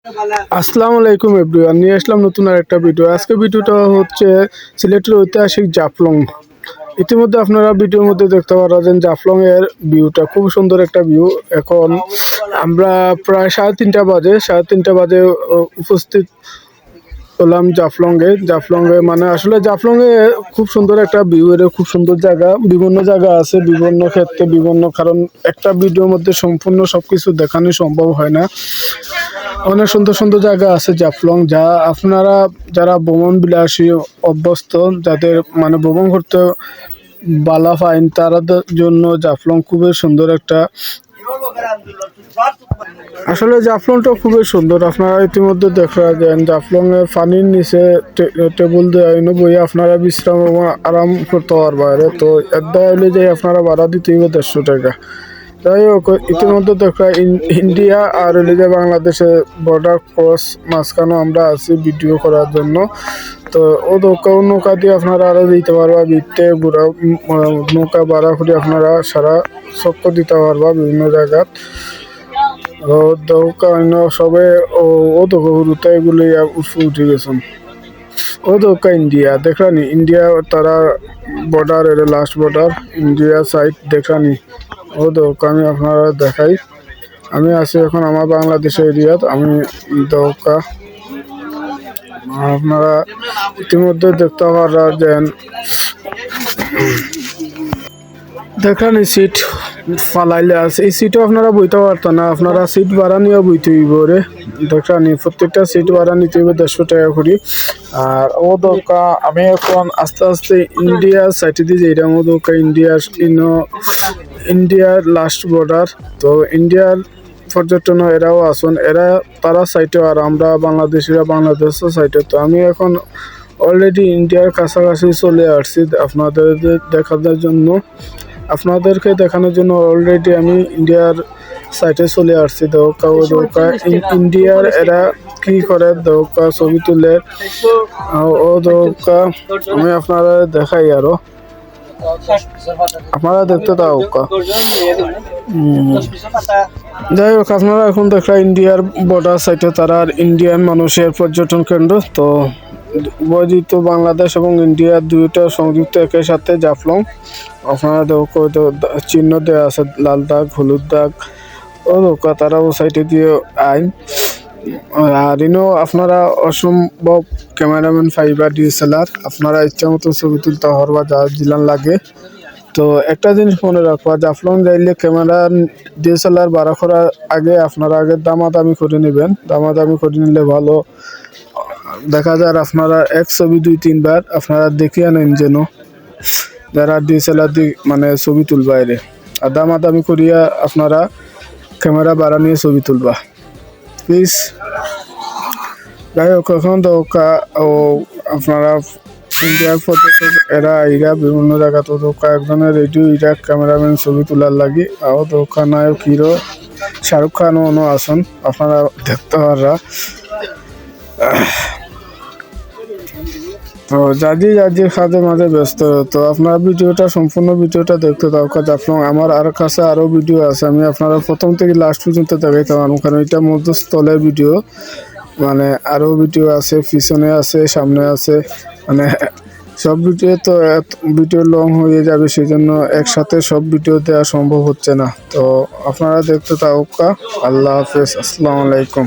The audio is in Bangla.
আসসালামু আলাইকুম এভরিওয়ান, নিয়ে আসলাম নতুন আরেকটা ভিডিও। আজকে ভিডিওটা হচ্ছে সিলেটের ঐতিহাসিক জাফলং। ইতিমধ্যে আপনারা ভিডিওর মধ্যে দেখতে পাচ্ছেন জাফলং এর ভিউটা খুব সুন্দর একটা ভিউ। এখন আমরা প্রায় 3:30 বাজে উপস্থিত হলাম জাফলংয়ে মানে আসলে জাফলংয়ে খুব সুন্দর একটা ভিউ। এর খুব সুন্দর জায়গা, বিভিন্ন জায়গা আছে বিভিন্ন ক্ষেত্রে বিভিন্ন, কারণ একটা ভিডিওর মধ্যে সম্পূর্ণ সবকিছু দেখানো সম্ভব হয় না। অনেক সুন্দর সুন্দর জায়গা আছে জাফলং, যা আপনারা যারা ভ্রমণ বিলাসী অভ্যস্ত, যাদের মানে ভ্রমণ করতে বালা পাইন, তাদের জন্য জাফলং খুবই সুন্দর একটা। আসলে জাফলংটা খুবই সুন্দর। আপনারা ইতিমধ্যে দেখা যান জাফলং এর পানির নিচে টেবিল দেওয়া বই আপনারা বিশ্রাম এবং আরাম করতে পারবেন। তো এদায় হলে যে আপনারা ভাড়া দিতে হবে 150 টাকা। যাই হোক, ইতিমধ্যে দেখা ইন্ডিয়া আর যে বাংলাদেশের বর্ডার ক্রস মাঝখানে আমরা আছি ভিডিও করার জন্য। তো ও নৌকা দিয়ে আপনারা আরও দিতে পারবা, বিটে ঘোরা নৌকা ভাড়া করে আপনারা সারা চক্কর দিতে পারবা বিভিন্ন জায়গাত। নৌকা অন্য সবে ও দৌড়তে এগুলি উঠে গেছেন। ও দৌকা ইন্ডিয়া দেখানি, ইন্ডিয়া তারা বর্ডার, এর লাস্ট বর্ডার ইন্ডিয়া সাইড দেখানি। ও দৌকা আমি আপনারা দেখাই। আমি আছি এখন আমার বাংলাদেশের এরিয়াত। আমি দৌকা আপনারা ইতিমধ্যে দেখতে পারেন দেখানি সিট ফালাইলে আছে। এই সিটও আপনারা বইতে পারতেন না, আপনারা সিট ভাড়া নিয়ে বইতে হইব রে। দেখানি প্রত্যেকটা সিট ভাড়া নিতে হইবে 150 টাকা করে। আর ও দৌকা আমি এখন আস্তে আস্তে ইন্ডিয়ার সাইডে দিয়ে যাই। ও দৌকা ইন্ডিয়ার লাস্ট বর্ডার। তো ইন্ডিয়ার পর্যটন এরাও আসুন, তারা সাইটে, আর আমরা বাংলাদেশিরা বাংলাদেশের সাইটে। তো আমি এখন অলরেডি ইন্ডিয়ার কাছাকাছি চলে আসছি আপনাদেরকে দেখানোর জন্য অলরেডি আমি ইন্ডিয়ার সাইটে চলে আসছি। দৌকা ইন্ডিয়ার এরা কি করে দৌকা ছবি তুলে। ও দৌকা আমি আপনারা দেখাই, আরো আপনারা দেখতে দৌকা। যাই হোক, আপনারা এখন দেখা ইন্ডিয়ার বর্ডার সাইটে তারা ইন্ডিয়ান মানুষের পর্যটন কেন্দ্র। তো উভয়জিত বাংলাদেশ এবং ইন্ডিয়া দুইটা সংযুক্ত একের সাথে জাফলং। আপনারা চিহ্ন দেওয়া আছে, লাল দাগ হলুদ দাগ। ও দৌকা তারা ও সাইটে দিয়ে আইন। আর ইনো আপনারা অসম্ভব ক্যামেরাম্যান পাইবা, DSLR আপনারা ইচ্ছা মতো ছবি তুলতে পারবা যা জিলান লাগে। তো একটা জিনিস মনে রাখবা, জাফলং যাইলে ক্যামেরা DSLR ভাড়া করার আগে আপনারা দামাদামি করে নেবেন। দামাদামি করে নিলে ভালো দেখা যায়। আপনারা এক ছবি 2-3 বার আপনারা দেখিয়ে নেন, যেন যারা DSLR দিয়ে মানে ছবি তুলবা এরে। আর দামাদামি করিয়া আপনারা ক্যামেরা ভাড়া নিয়ে ছবি তুলবা প্লিজ। যাই হোক, এখন দৌকা ও আপনারা ইন্ডিয়ার পর্যটক এরা বিভিন্ন জায়গা। তো দৌকা একজনের রেডিও ইরা ক্যামেরাম্যান ছবি তোলার লাগি। আর দৌকা নায়ক হিরো শাহরুখ খানও আসুন, আপনারা দেখতে পাররা। তো যাজি কাজে মাঝে ব্যস্ত। তো আপনারা ভিডিওটা সম্পূর্ণ ভিডিওটা দেখতে দরকার। জাফলং আমার কাছে আরও ভিডিও আছে, আমি আপনারা প্রথম থেকে লাস্ট পর্যন্ত দেখাইতে পারবো, কারণ এটা মধ্যস্থলের ভিডিও। মানে আরও ভিডিও আছে, পিছনে আছে, সামনে আছে, মানে সব ভিডিও তো ভিডিও লং হয়ে যাবে, সেই জন্য একসাথে সব ভিডিও দেওয়া সম্ভব হচ্ছে না। তো আপনারা দেখতে থাকুক। আল্লাহ হাফেজ, আসসালামু আলাইকুম।